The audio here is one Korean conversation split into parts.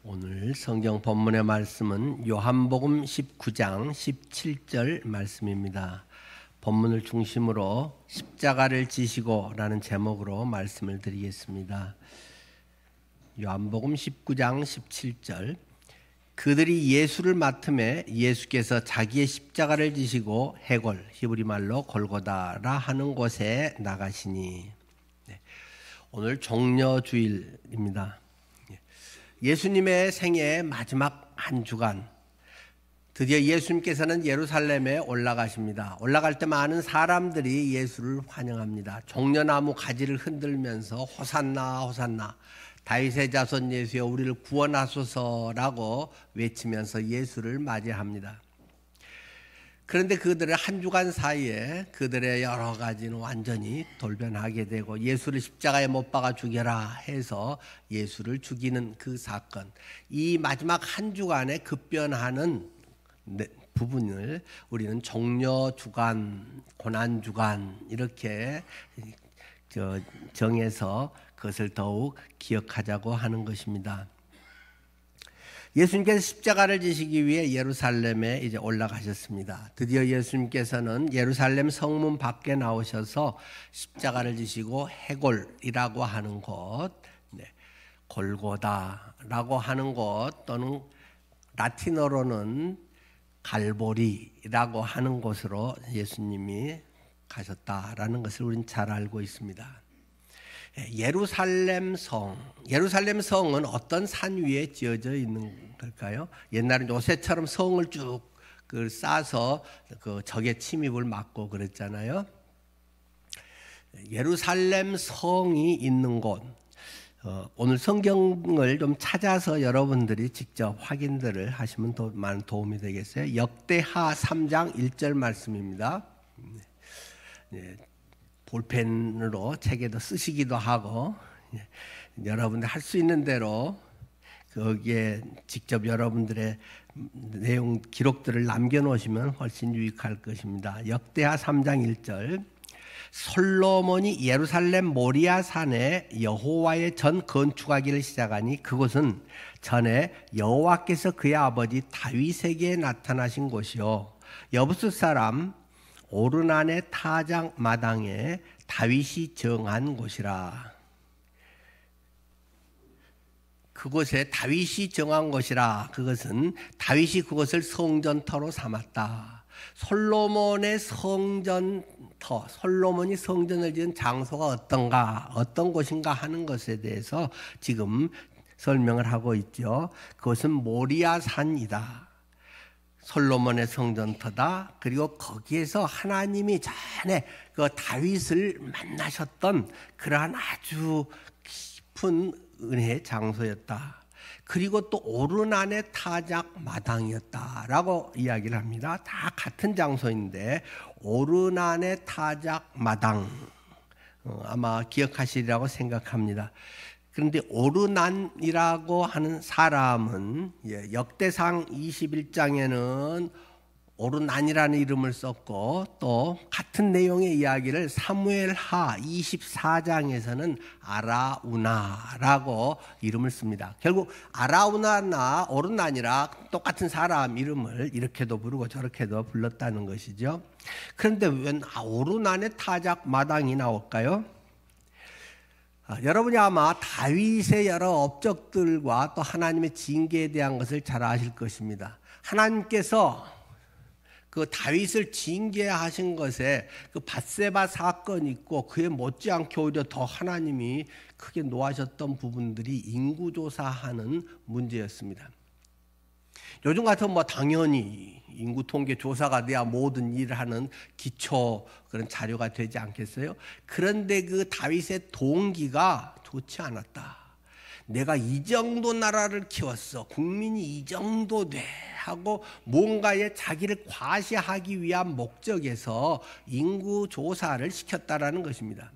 오늘 성경 본문의 말씀은 요한복음 19장 17절 말씀입니다. 본문을 중심으로 십자가를 지시고 라는 제목으로 말씀을 드리겠습니다. 요한복음 19장 17절 그들이 예수를 맡음에 예수께서 자기의 십자가를 지시고 해골 히브리 말로 골고다라 하는 곳에 나가시니. 오늘 종려주일입니다. 예수님의 생애의 마지막 한 주간, 드디어 예수님께서는 예루살렘에 올라가십니다. 올라갈 때 많은 사람들이 예수를 환영합니다. 종려나무 가지를 흔들면서 호산나 호산나 다윗의 자손 예수여 우리를 구원하소서라고 외치면서 예수를 맞이합니다. 그런데 그들의 한 주간 사이에 그들의 여러 가지는 완전히 돌변하게 되고 예수를 십자가에 못 박아 죽여라 해서 예수를 죽이는 그 사건, 이 마지막 한 주간에 급변하는 부분을 우리는 종려주간, 고난주간 이렇게 정해서 그것을 더욱 기억하자고 하는 것입니다. 예수님께서 십자가를 지시기 위해 예루살렘에 이제 올라가셨습니다. 드디어 예수님께서는 예루살렘 성문 밖에 나오셔서 십자가를 지시고 해골이라고 하는 곳, 골고다라고 하는 곳 또는 라틴어로는 갈보리라고 하는 곳으로 예수님이 가셨다라는 것을 우리는 잘 알고 있습니다. 예루살렘 성은 어떤 산 위에 지어져 있는 걸까요? 옛날에 요새처럼 성을 쭉 쌓아서 그 적의 침입을 막고 그랬잖아요. 예루살렘 성이 있는 곳, 오늘 성경을 좀 찾아서 여러분들이 직접 확인들을 하시면 더 많은 도움이 되겠어요. 역대하 3장 1절 말씀입니다. 볼펜으로 책에도 쓰시기도 하고 여러분들 할 수 있는 대로 거기에 직접 여러분들의 내용 기록들을 남겨놓으시면 훨씬 유익할 것입니다. 역대하 3장 1절 솔로몬이 예루살렘 모리아 산에 여호와의 전 건축하기를 시작하니 그곳은 전에 여호와께서 그의 아버지 다윗에게 나타나신 곳이요 여부스 사람 오르난의 타작 마당에 다윗이 정한 곳이라. 그곳에 다윗이 정한 곳이라. 그것은 다윗이 그것을 성전터로 삼았다. 솔로몬의 성전터, 솔로몬이 성전을 지은 장소가 어떤가, 어떤 곳인가 하는 것에 대해서 지금 설명을 하고 있죠. 그것은 모리아 산이다. 솔로몬의 성전터다. 그리고 거기에서 하나님이 전에 그 다윗을 만나셨던 그러한 아주 깊은 은혜의 장소였다. 그리고 또 오르난의 타작 마당이었다라고 이야기를 합니다. 다 같은 장소인데 오르난의 타작 마당, 아마 기억하시리라고 생각합니다. 그런데 오르난이라고 하는 사람은 역대상 21장에는 오르난이라는 이름을 썼고 또 같은 내용의 이야기를 사무엘하 24장에서는 아라우나라고 이름을 씁니다. 결국 아라우나나 오르난이라 똑같은 사람 이름을 이렇게도 부르고 저렇게도 불렀다는 것이죠. 그런데 왜 오르난의 타작 마당이 나올까요? 여러분이 아마 다윗의 여러 업적들과 또 하나님의 징계에 대한 것을 잘 아실 것입니다. 하나님께서 그 다윗을 징계하신 것에 그 밧세바 사건이 있고 그에 못지않게 오히려 더 하나님이 크게 노하셨던 부분들이 인구조사하는 문제였습니다. 요즘 같으면 당연히 인구 통계 조사가 돼야 모든 일을 하는 기초 그런 자료가 되지 않겠어요? 그런데 그 다윗의 동기가 좋지 않았다. 내가 이 정도 나라를 키웠어. 국민이 이 정도 돼. 하고 뭔가에 자기를 과시하기 위한 목적에서 인구 조사를 시켰다라는 것입니다.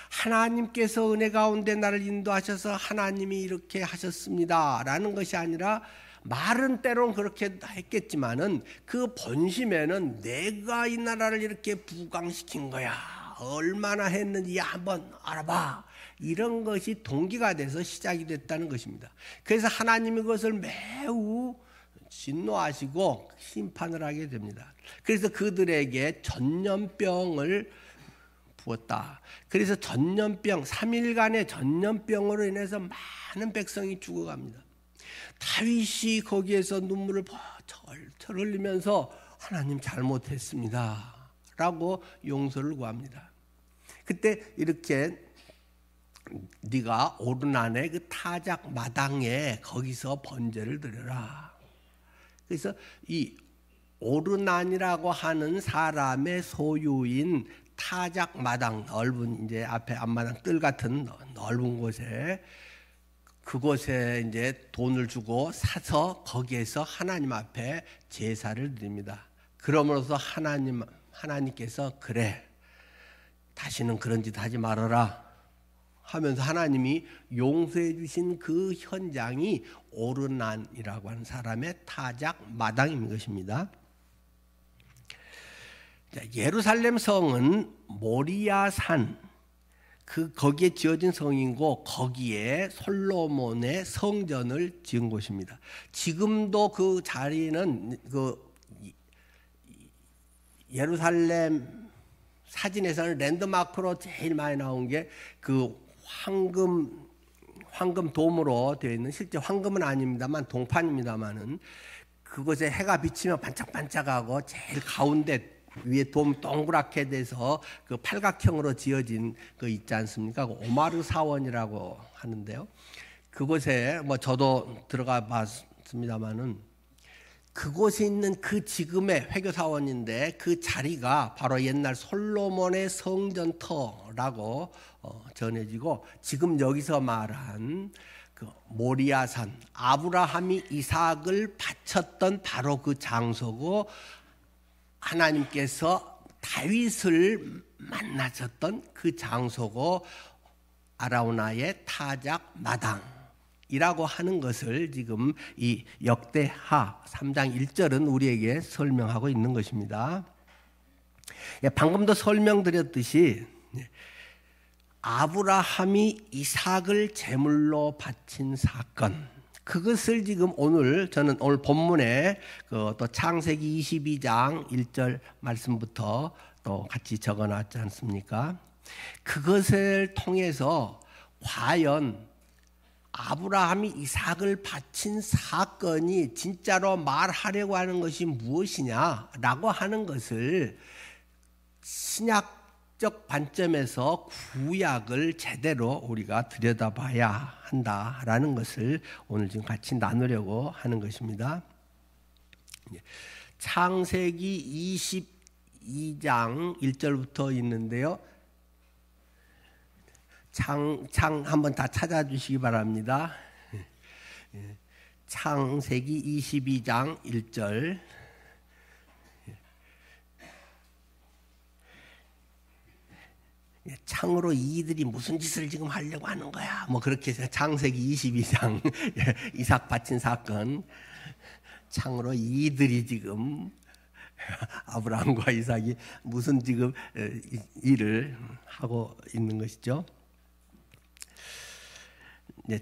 하나님께서 은혜 가운데 나를 인도하셔서 하나님이 이렇게 하셨습니다. 라는 것이 아니라 말은 때론 그렇게 했겠지만은 그 본심에는 내가 이 나라를 이렇게 부강시킨 거야. 얼마나 했는지 한번 알아봐. 이런 것이 동기가 돼서 시작이 됐다는 것입니다. 그래서 하나님이 그것을 매우 진노하시고 심판을 하게 됩니다. 그래서 그들에게 전염병을 부었다. 그래서 전염병, 3일간의 전염병으로 인해서 많은 백성이 죽어갑니다. 다윗이 거기에서 눈물을 철철 흘리면서 하나님 잘못했습니다 라고 용서를 구합니다. 그때 이렇게 네가 오르난의 그 타작 마당에 거기서 번제를 드려라. 그래서 이 오르난이라고 하는 사람의 소유인 타작 마당, 넓은 이제 앞에 앞마당 뜰 같은 넓은 곳에, 그곳에 이제 돈을 주고 사서 거기에서 하나님 앞에 제사를 드립니다. 그러므로서 하나님께서 그래, 다시는 그런 짓 하지 말아라 하면서 하나님이 용서해 주신 그 현장이 오르난이라고 하는 사람의 타작 마당인 것입니다. 예루살렘 성은 모리아산, 거기에 지어진 성이고 거기에 솔로몬의 성전을 지은 곳입니다. 지금도 그 자리는 예루살렘 사진에서는 랜드마크로 제일 많이 나온 게 그 황금 돔으로 되어 있는, 실제 황금은 아닙니다만 동판입니다만은, 그곳에 해가 비치면 반짝반짝하고 제일 가운데 위에 돔 동그랗게 돼서 그 팔각형으로 지어진 그 있지 않습니까? 그 오마르 사원이라고 하는데요. 그곳에 뭐 저도 들어가 봤습니다만은, 그곳에 있는 그 지금의 회교사원인데 그 자리가 바로 옛날 솔로몬의 성전터라고 전해지고, 지금 여기서 말한 그 모리아산, 아브라함이 이삭을 바쳤던 바로 그 장소고, 하나님께서 다윗을 만나셨던 그 장소고, 아라우나의 타작 마당이라고 하는 것을 지금 이 역대하 3장 1절은 우리에게 설명하고 있는 것입니다. 방금도 설명드렸듯이 아브라함이 이삭을 제물로 바친 사건, 그것을 지금 저는 오늘 본문에 또 창세기 22장 1절 말씀부터 또 같이 적어놨지 않습니까? 그것을 통해서 과연 아브라함이 이삭을 바친 사건이 진짜로 말하려고 하는 것이 무엇이냐라고 하는 것을 신약적 관점에서 구약을 제대로 우리가 들여다봐야 한다라는 것을 오늘 지금 같이 나누려고 하는 것입니다. 창세기 22장 1절부터 있는데요. 창 한번 다 찾아주시기 바랍니다. 창세기 22장 1절. 창으로 이들이 무슨 짓을 지금 하려고 하는 거야? 뭐 그렇게 해서 창세기 22장 이삭 바친 사건, 창으로 이들이 지금 아브라함과 이삭이 무슨 지금 일을 하고 있는 것이죠?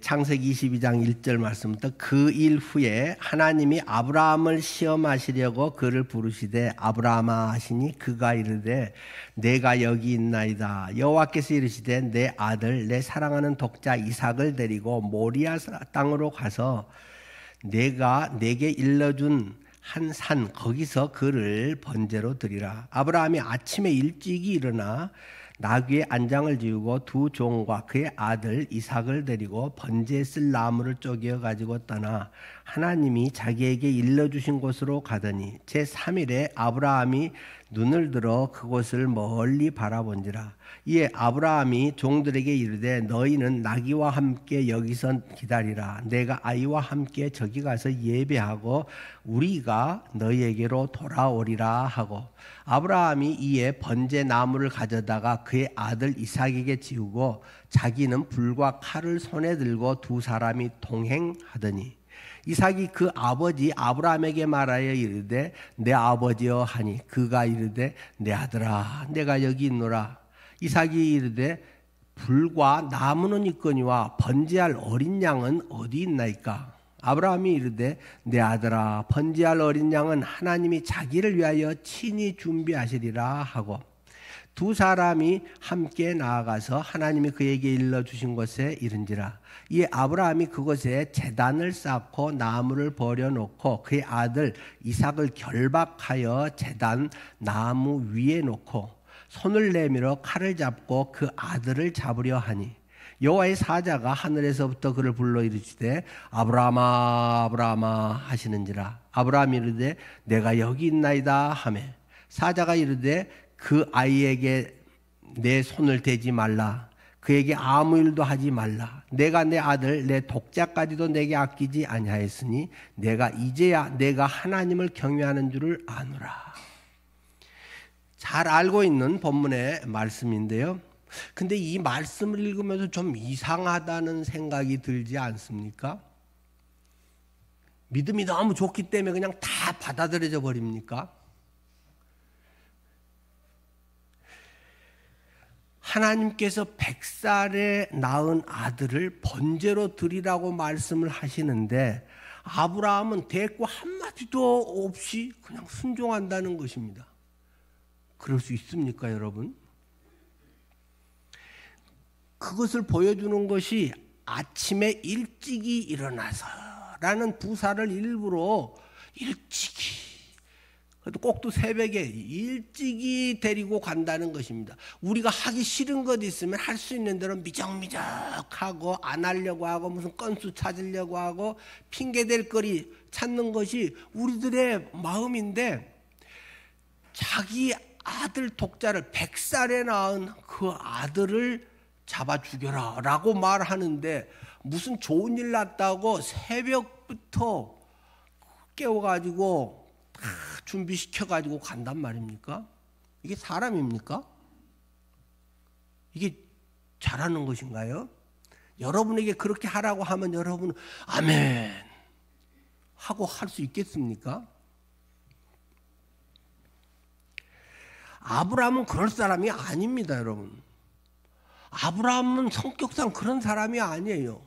창세기 22장 1절 말씀부터, 그 일 후에 하나님이 아브라함을 시험하시려고 그를 부르시되 아브라함아 하시니 그가 이르되 내가 여기 있나이다. 여호와께서 이르시되 내 아들 내 사랑하는 독자 이삭을 데리고 모리아 땅으로 가서 내가 내게 일러준 한 산 거기서 그를 번제로 드리라. 아브라함이 아침에 일찍이 일어나 나귀의 안장을 지우고 두 종과 그의 아들 이삭을 데리고 번제에 쓸 나무를 쪼개어 가지고 떠나 하나님이 자기에게 일러주신 곳으로 가더니 제3일에 아브라함이 눈을 들어 그곳을 멀리 바라본지라. 이에 아브라함이 종들에게 이르되 너희는 나귀와 함께 여기서 기다리라. 내가 아이와 함께 저기 가서 예배하고 우리가 너희에게로 돌아오리라 하고, 아브라함이 이에 번제 나무를 가져다가 그의 아들 이삭에게 지우고 자기는 불과 칼을 손에 들고 두 사람이 동행하더니 이삭이 그 아버지 아브라함에게 말하여 이르되 내 아버지여 하니 그가 이르되 내 아들아 내가 여기 있노라. 이삭이 이르되 불과 나무는 있거니와 번제할 어린 양은 어디 있나이까? 아브라함이 이르되 내 아들아 번제할 어린 양은 하나님이 자기를 위하여 친히 준비하시리라 하고 두 사람이 함께 나아가서 하나님이 그에게 일러주신 곳에 이른지라. 이에 아브라함이 그곳에 제단을 쌓고 나무를 버려놓고 그의 아들 이삭을 결박하여 제단 나무 위에 놓고 손을 내밀어 칼을 잡고 그 아들을 잡으려 하니 여호와의 사자가 하늘에서부터 그를 불러 이르시되 아브라함아 아브라함아 하시는지라. 아브라함이 이르되 내가 여기 있나이다 하매 사자가 이르되 그 아이에게 내 손을 대지 말라. 그에게 아무 일도 하지 말라. 내가 내 아들 내 독자까지도 내게 아끼지 아니하였으니 내가 이제야 내가 하나님을 경외하는 줄을 아노라. 잘 알고 있는 본문의 말씀인데요. 근데 이 말씀을 읽으면서 좀 이상하다는 생각이 들지 않습니까? 믿음이 너무 좋기 때문에 그냥 다 받아들여져 버립니까? 하나님께서 100살에 낳은 아들을 번제로 드리라고 말씀을 하시는데 아브라함은 대꾸 한마디도 없이 그냥 순종한다는 것입니다. 그럴 수 있습니까, 여러분? 그것을 보여주는 것이 아침에 일찍이 일어나서라는 부사를 일부러 일찍이, 그래도 꼭 또 새벽에 일찍이 데리고 간다는 것입니다. 우리가 하기 싫은 것 있으면 할 수 있는 대로 미적미적하고 안 하려고 하고 무슨 건수 찾으려고 하고 핑계댈 거리 찾는 것이 우리들의 마음인데 자기 아들 독자를 100살에 낳은 그 아들을 잡아 죽여라 라고 말하는데 무슨 좋은 일 났다고 새벽부터 깨워가지고 다 준비시켜가지고 간단 말입니까? 이게 사람입니까? 이게 잘하는 것인가요? 여러분에게 그렇게 하라고 하면 여러분은 아멘 하고 할 수 있겠습니까? 아브라함은 그럴 사람이 아닙니다, 여러분. 아브라함은 성격상 그런 사람이 아니에요.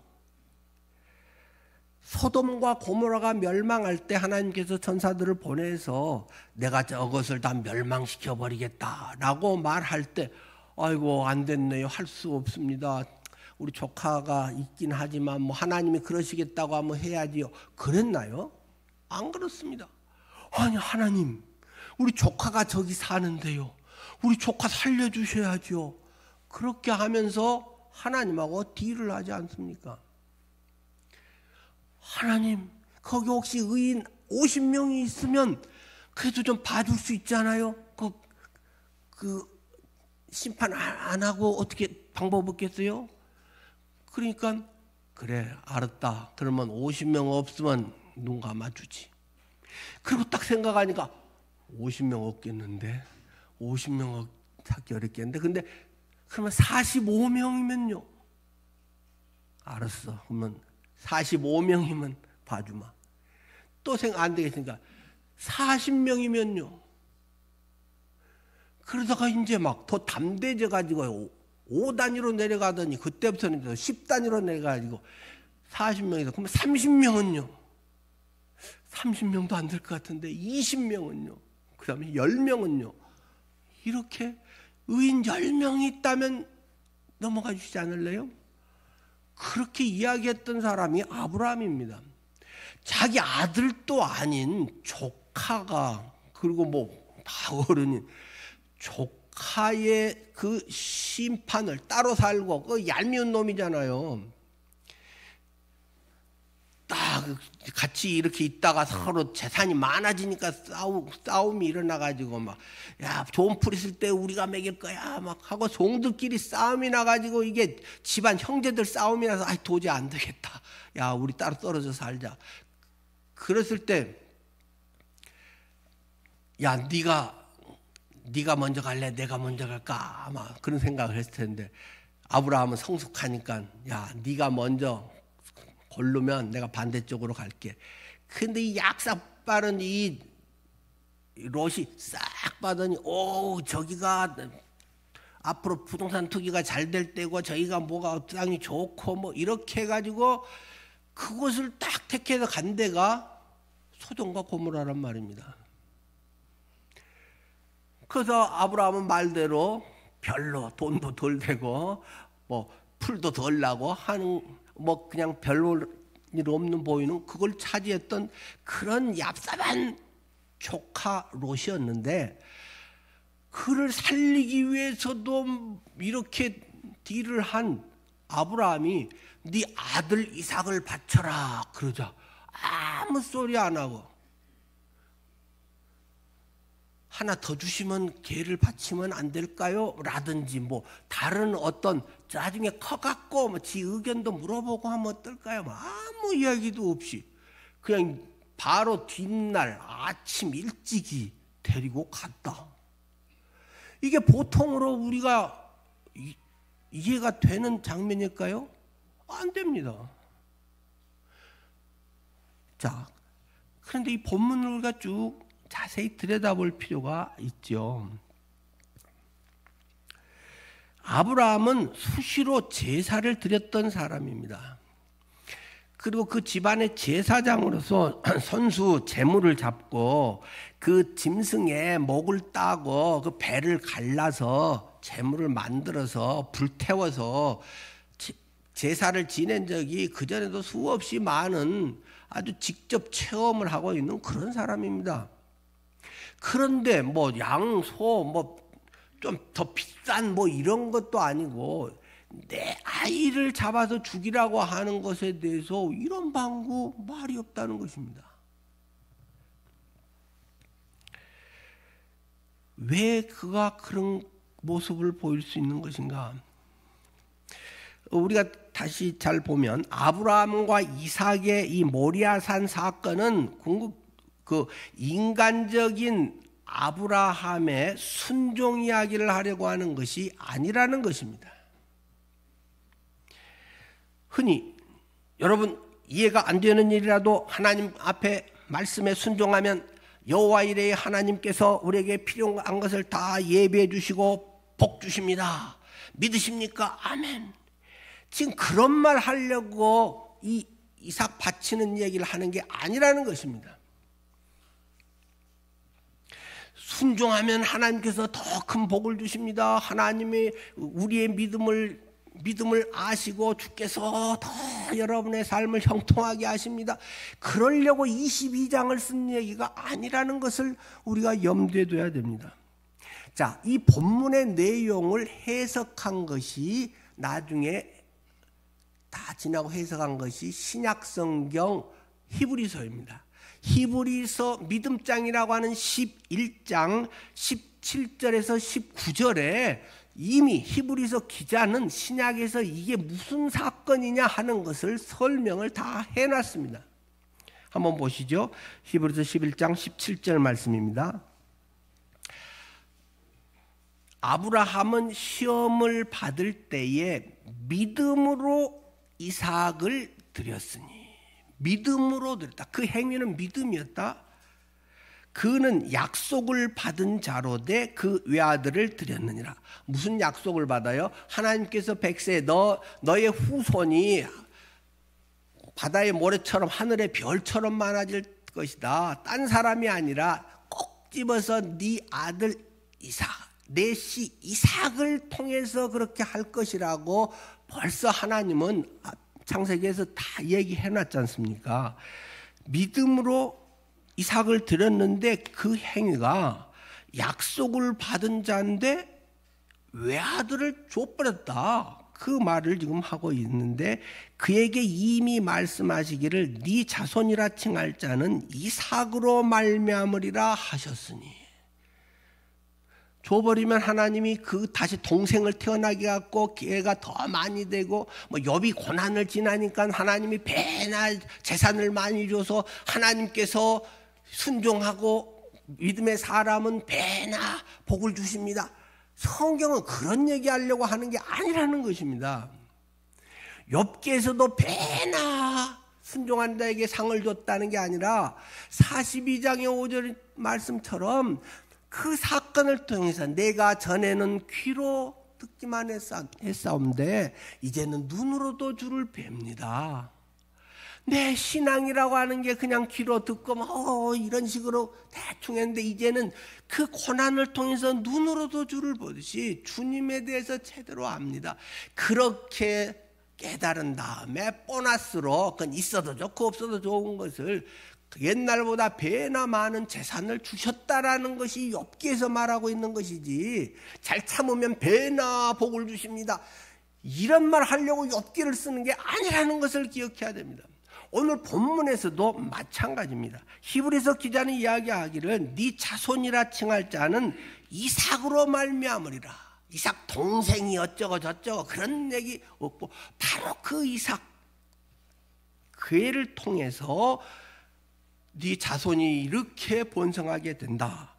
소돔과 고모라가 멸망할 때 하나님께서 천사들을 보내서 내가 저것을 다 멸망시켜 버리겠다라고 말할 때 아이고 안 됐네요. 할 수 없습니다. 우리 조카가 있긴 하지만 뭐 하나님이 그러시겠다고 하면 해야지요. 그랬나요? 안 그렇습니다. 아니 하나님 우리 조카가 저기 사는데요. 우리 조카 살려주셔야죠. 그렇게 하면서 하나님하고 딜을 하지 않습니까? 하나님 거기 혹시 의인 50명이 있으면 그래도 좀 봐줄 수 있잖아요. 그 심판 안 하고 어떻게 방법 없겠어요? 그러니까 그래 알았다. 그러면 50명 없으면 눈 감아주지. 그리고 딱 생각하니까 50명 없겠는데 50명 찾기 어렵겠는데 근데 그러면 45명이면요. 알았어. 그러면 45명이면 봐주마. 또 생각 안 되겠으니까 40명이면요. 그러다가 이제 막 더 담대져 가지고 5단위로 내려가더니 그때부터는 10단위로 내려가지고 40명에서 그러면 30명은요. 30명도 안 될 것 같은데 20명은요. 그 다음에 10명은요. 이렇게 의인 10명이 있다면 넘어가 주시지 않을래요? 그렇게 이야기했던 사람이 아브라함입니다. 자기 아들도 아닌 조카가 그리고 뭐 다 어른인 조카의 그 심판을 따로 살고 그 얄미운 놈이잖아요. 딱 같이 이렇게 있다가 서로 재산이 많아지니까 싸움이 일어나가지고 막 야 좋은 풀 있을 때 우리가 먹일 거야 막 하고 종들끼리 싸움이 나가지고 이게 집안 형제들 싸움이 나서 아 도저히 안 되겠다. 야 우리 따로 떨어져 살자. 그랬을 때 야 네가 먼저 갈래 내가 먼저 갈까 아마 그런 생각을 했을 텐데 아브라함은 성숙하니까 야 네가 먼저 고르면 내가 반대쪽으로 갈게. 근데 이 약삭 빠른 이 롯이 싹 빠더니 오 저기가 앞으로 부동산 투기가 잘 될 때고 저희가 뭐가 땅이 좋고 뭐 이렇게 해가지고 그곳을 딱 택해서 간 데가 소돔과 고모라란 말입니다. 그래서 아브라함은 말대로 별로 돈도 덜 되고 뭐 풀도 덜 나고 하는 뭐 그냥 별로 일 없는 보이는 그걸 차지했던 그런 얍삽한 조카 롯이었는데, 그를 살리기 위해서도 이렇게 딜을 한 아브라함이 네 아들 이삭을 바쳐라 그러자 아무 소리 안 하고, 하나 더 주시면 걔를 바치면 안 될까요? 라든지 뭐 다른 어떤 나중에 커갖고 뭐 지 의견도 물어보고 하면 어떨까요? 뭐 아무 이야기도 없이 그냥 바로 뒷날 아침 일찍이 데리고 갔다. 이게 보통으로 우리가 이해가 되는 장면일까요? 안 됩니다. 자, 그런데 이 본문을 우리가 쭉 자세히 들여다볼 필요가 있죠. 아브라함은 수시로 제사를 드렸던 사람입니다. 그리고 그 집안의 제사장으로서 선수 제물을 잡고 그 짐승의 목을 따고 그 배를 갈라서 제물을 만들어서 불태워서 제사를 지낸 적이 그전에도 수없이 많은 아주 직접 체험을 하고 있는 그런 사람입니다. 그런데 뭐 양, 소, 뭐 좀 더 비싼 뭐 이런 것도 아니고 내 아이를 잡아서 죽이라고 하는 것에 대해서 이런 방구 말이 없다는 것입니다. 왜 그가 그런 모습을 보일 수 있는 것인가? 우리가 다시 잘 보면 아브라함과 이삭의 이 모리아산 사건은 그 인간적인 아브라함의 순종 이야기를 하려고 하는 것이 아니라는 것입니다. 흔히 여러분 이해가 안 되는 일이라도 하나님 앞에 말씀에 순종하면 여호와 이레의 하나님께서 우리에게 필요한 것을 다 예비해 주시고 복 주십니다. 믿으십니까? 아멘. 지금 그런 말 하려고 이 이삭 바치는 얘기를 하는 게 아니라는 것입니다. 순종하면 하나님께서 더 큰 복을 주십니다. 하나님이 우리의 믿음을 아시고 주께서 더 여러분의 삶을 형통하게 하십니다. 그러려고 22장을 쓴 얘기가 아니라는 것을 우리가 염두에 둬야 됩니다. 자, 이 본문의 내용을 해석한 것이 나중에 다 지나고 해석한 것이 신약성경 히브리서입니다. 히브리서 믿음장이라고 하는 11장 17절에서 19절에 이미 히브리서 기자는 신약에서 이게 무슨 사건이냐 하는 것을 설명을 다 해놨습니다. 한번 보시죠. 히브리서 11장 17절 말씀입니다. 아브라함은 시험을 받을 때에 믿음으로 이삭을 드렸으니, 믿음으로 드렸다. 그 행위는 믿음이었다. 그는 약속을 받은 자로되 그 외아들을 드렸느니라. 무슨 약속을 받아요? 하나님께서 백세 너의 후손이 바다의 모래처럼 하늘의 별처럼 많아질 것이다. 딴 사람이 아니라 꼭 집어서 네 아들 이삭, 내 씨 이삭을 통해서 그렇게 할 것이라고 벌써 하나님은 창세기에서 다 얘기해 놨지 않습니까? 믿음으로 이삭을 드렸는데 그 행위가 약속을 받은 자인데 외아들을 줘버렸다. 그 말을 지금 하고 있는데, 그에게 이미 말씀하시기를 네 자손이라 칭할 자는 이삭으로 말미암으리라 하셨으니, 줘버리면 하나님이 그 다시 동생을 태어나게 갖고 기회가 더 많이 되고, 뭐 욥이 고난을 지나니까 하나님이 배나 재산을 많이 줘서 하나님께서 순종하고 믿음의 사람은 배나 복을 주십니다. 성경은 그런 얘기하려고 하는 게 아니라는 것입니다. 욥기에서도 배나 순종한 자에게 상을 줬다는 게 아니라 42장의 5절 말씀처럼 그 사건을 통해서 내가 전에는 귀로 듣기만 했사온데 이제는 눈으로도 주를 뵙니다. 내 신앙이라고 하는 게 그냥 귀로 듣고 이런 식으로 대충 했는데 이제는 그 고난을 통해서 눈으로도 주를 보듯이 주님에 대해서 제대로 압니다. 그렇게 깨달은 다음에 보너스로 그건 있어도 좋고 없어도 좋은 것을 옛날보다 배나 많은 재산을 주셨다라는 것이 욥기에서 말하고 있는 것이지, 잘 참으면 배나 복을 주십니다, 이런 말 하려고 욥기를 쓰는 게 아니라는 것을 기억해야 됩니다. 오늘 본문에서도 마찬가지입니다. 히브리서 기자는 이야기하기를 네 자손이라 칭할 자는 이삭으로 말미암으리라. 이삭 동생이 어쩌고 저쩌고 그런 얘기 없고 바로 그 이삭, 그 애를 통해서 네 자손이 이렇게 번성하게 된다.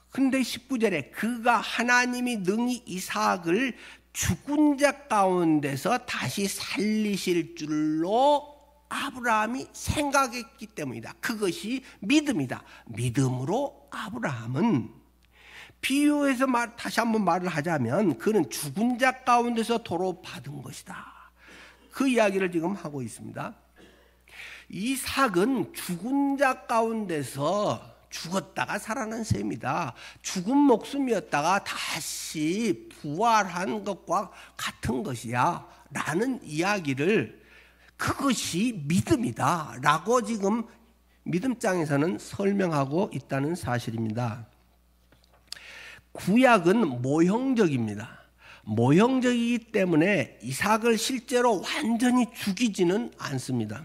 근데 19절에 그가 하나님이 능히 이삭을 죽은 자 가운데서 다시 살리실 줄로 아브라함이 생각했기 때문이다. 그것이 믿음이다. 믿음으로 아브라함은, 비유해서 다시 한번 말을 하자면 그는 죽은 자 가운데서 도로 받은 것이다. 그 이야기를 지금 하고 있습니다. 이삭은 죽은 자 가운데서 죽었다가 살아난 셈이다. 죽은 목숨이었다가 다시 부활한 것과 같은 것이야 라는 이야기를, 그것이 믿음이다 라고 지금 믿음장에서는 설명하고 있다는 사실입니다. 구약은 모형적입니다. 모형적이기 때문에 이삭을 실제로 완전히 죽이지는 않습니다.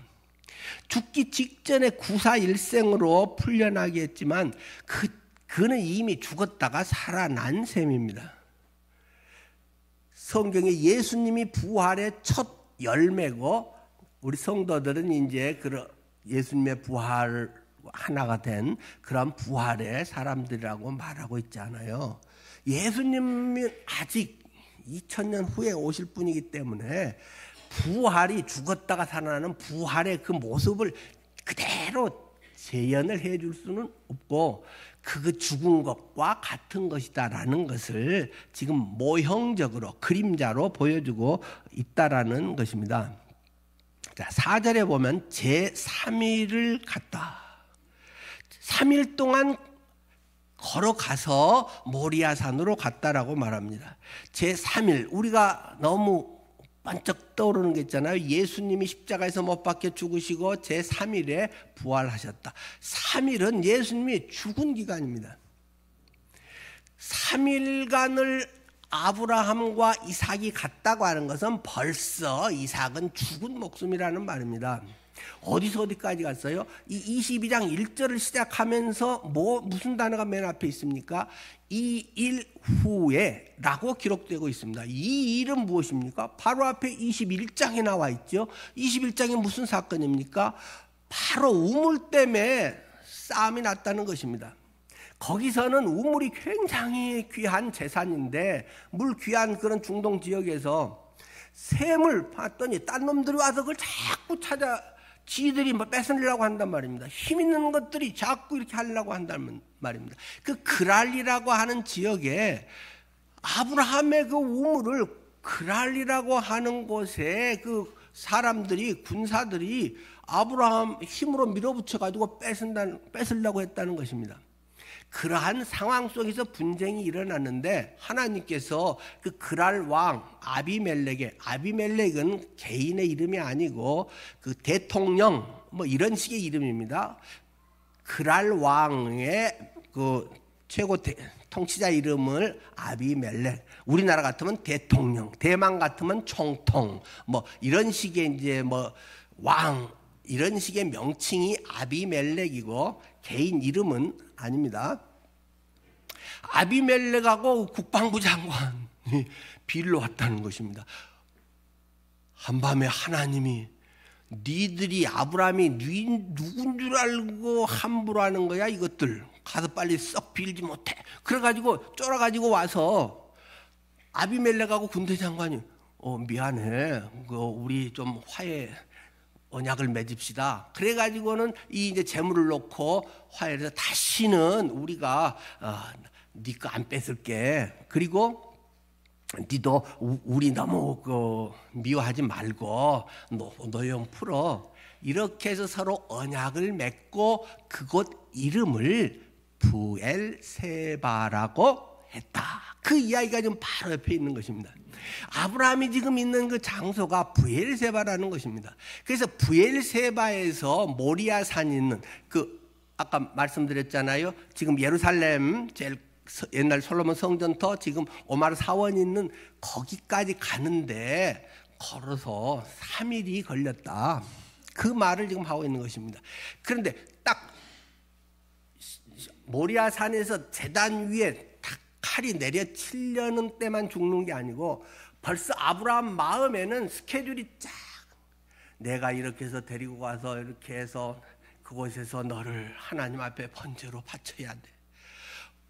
죽기 직전에 구사일생으로 풀려나게 했지만 그는 이미 죽었다가 살아난 셈입니다. 성경에 예수님이 부활의 첫 열매고, 우리 성도들은 이제 예수님의 부활 하나가 된 그런 부활의 사람들이라고 말하고 있잖아요. 예수님은 아직 2000년 후에 오실 분이기 때문에 부활이, 죽었다가 살아나는 부활의 그 모습을 그대로 재현을 해줄 수는 없고, 그 죽은 것과 같은 것이다라는 것을 지금 모형적으로 그림자로 보여주고 있다라는 것입니다. 자, 4절에 보면 제3일을 갔다. 3일 동안 걸어가서 모리아산으로 갔다라고 말합니다. 제3일, 우리가 너무 번쩍 떠오르는 게 있잖아요. 예수님이 십자가에서 못 박혀 죽으시고 제3일에 부활하셨다. 3일은 예수님이 죽은 기간입니다. 3일간을 아브라함과 이삭이 갔다고 하는 것은 벌써 이삭은 죽은 목숨이라는 말입니다. 어디서 어디까지 갔어요? 이 22장 1절을 시작하면서 무슨 단어가 맨 앞에 있습니까? 이 일 후에 라고 기록되고 있습니다. 이 일은 무엇입니까? 바로 앞에 21장에 나와 있죠. 21장이 무슨 사건입니까? 바로 우물 때문에 싸움이 났다는 것입니다. 거기서는 우물이 굉장히 귀한 재산인데, 물 귀한 그런 중동 지역에서 샘을 봤더니 딴 놈들이 와서 그걸 자꾸 찾아 지들이 뺏으려고 한단 말입니다. 힘 있는 것들이 자꾸 이렇게 하려고 한단 말입니다. 그 그랄리라고 하는 지역에 아브라함의 그 우물을, 그랄리라고 하는 곳에 그 사람들이, 군사들이 아브라함 힘으로 밀어붙여 가지고 뺏으려고 했다는 것입니다. 그러한 상황 속에서 분쟁이 일어났는데, 하나님께서 그 그랄 왕 아비멜렉은 개인의 이름이 아니고 그 대통령 이런 식의 이름입니다. 그랄 왕의 그 최고 통치자 이름을 아비멜렉, 우리나라 같으면 대통령, 대만 같으면 총통, 이런 식의 이제 왕, 이런 식의 명칭이 아비멜렉이고 개인 이름은 아닙니다. 아비멜렉하고 국방부 장관이 빌로 왔다는 것입니다. 한밤에 하나님이 니들이 아브라함이 누군 줄 알고 함부로 하는 거야, 이것들 가서 빨리 썩 빌지 못해. 그래가지고 쫄아가지고 와서 아비멜렉하고 군대 장관이 미안해, 우리 좀 화해 언약을 맺읍시다. 그래가지고는 이 이제 재물을 놓고 화해해서 다시는 우리가 네 거 안 뺏을게. 그리고 니도 우리 너무 미워하지 말고 노여움 풀어. 이렇게 해서 서로 언약을 맺고 그곳 이름을 부엘세바라고 했다. 그 이야기가 지금 바로 옆에 있는 것입니다. 아브라함이 지금 있는 그 장소가 부엘세바라는 것입니다. 그래서 부엘세바에서 모리아 산이 있는 아까 말씀드렸잖아요. 지금 예루살렘 제일 옛날 솔로몬 성전터 지금 오마르 사원이 있는 거기까지 가는데 걸어서 3일이 걸렸다. 그 말을 지금 하고 있는 것입니다. 그런데 딱 모리아 산에서 제단 위에 딱 칼이 내려치려는 때만 죽는 게 아니고 벌써 아브라함 마음에는 스케줄이 쫙 내가 이렇게 해서 데리고 가서 이렇게 해서 그곳에서 너를 하나님 앞에 번제로 바쳐야 돼.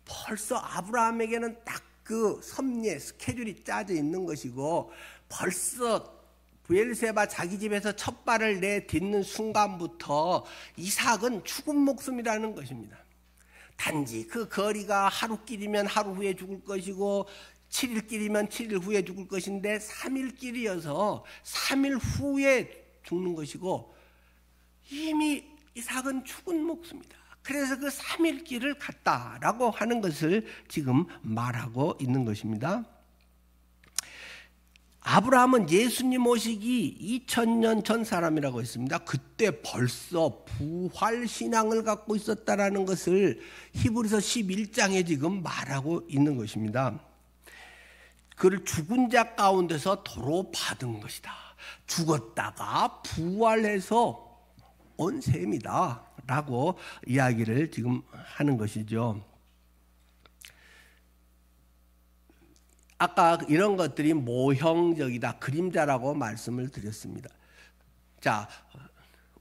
벌써 아브라함에게는 딱 그 섭리의 스케줄이 짜져 있는 것이고 벌써 부엘세바 자기 집에서 첫 발을 내딛는 순간부터 이삭은 죽은 목숨이라는 것입니다. 단지 그 거리가 하루 길이면 하루 후에 죽을 것이고 7일 길이면 7일 후에 죽을 것인데 3일 길이어서 3일 후에 죽는 것이고 이미 이삭은 죽은 목숨이다. 그래서 그 3일 길을 갔다라고 하는 것을 지금 말하고 있는 것입니다. 아브라함은 예수님 오시기 2000년 전 사람이라고 했습니다. 그때 벌써 부활신앙을 갖고 있었다라는 것을 히브리서 11장에 지금 말하고 있는 것입니다. 그를 죽은 자 가운데서 도로 받은 것이다. 죽었다가 부활해서 온 셈이다 라고 이야기를 지금 하는 것이죠. 아까 이런 것들이 모형적이다, 그림자라고 말씀을 드렸습니다. 자,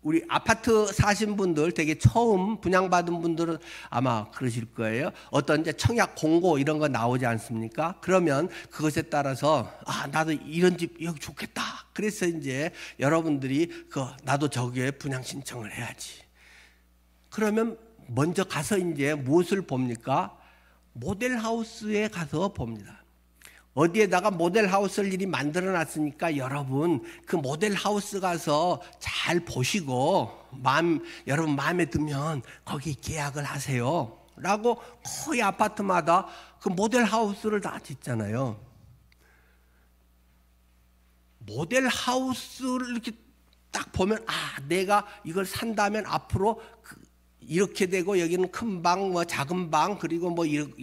우리 아파트 사신 분들 되게 처음 분양받은 분들은 아마 그러실 거예요. 어떤 이제 청약 공고 이런 거 나오지 않습니까? 그러면 그것에 따라서 나도 이런 집 여기 좋겠다. 그래서 이제 여러분들이 나도 저기에 분양 신청을 해야지. 그러면 먼저 가서 이제 무엇을 봅니까? 모델하우스에 가서 봅니다. 어디에다가 모델하우스를 이리 만들어 놨으니까 여러분 그 모델하우스 가서 잘 보시고 여러분 마음에 들면 거기 계약을 하세요 라고 거의 아파트마다 그 모델하우스를 다 짓잖아요. 모델하우스를 이렇게 딱 보면 내가 이걸 산다면 앞으로 이렇게 되고 여기는 큰 방, 작은 방, 그리고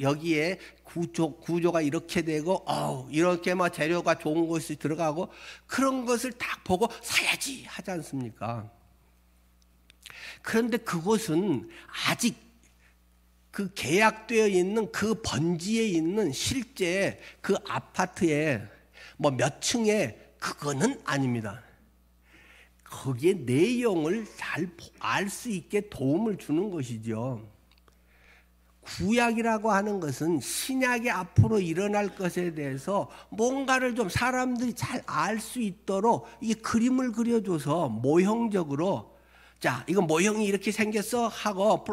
여기에 구조가 이렇게 되고, 이렇게 재료가 좋은 것이 들어가고, 그런 것을 딱 보고 사야지 하지 않습니까? 그런데 그곳은 아직 그 계약되어 있는 그 번지에 있는 실제 그 아파트에 몇 층에 그거는 아닙니다. 거기에 내용을 잘 알 수 있게 도움을 주는 것이죠. 구약이라고 하는 것은 신약이 앞으로 일어날 것에 대해서 뭔가를 좀 사람들이 잘 알 수 있도록 이 그림을 그려줘서 모형적으로 자, 이거 모형이 이렇게 생겼어 하고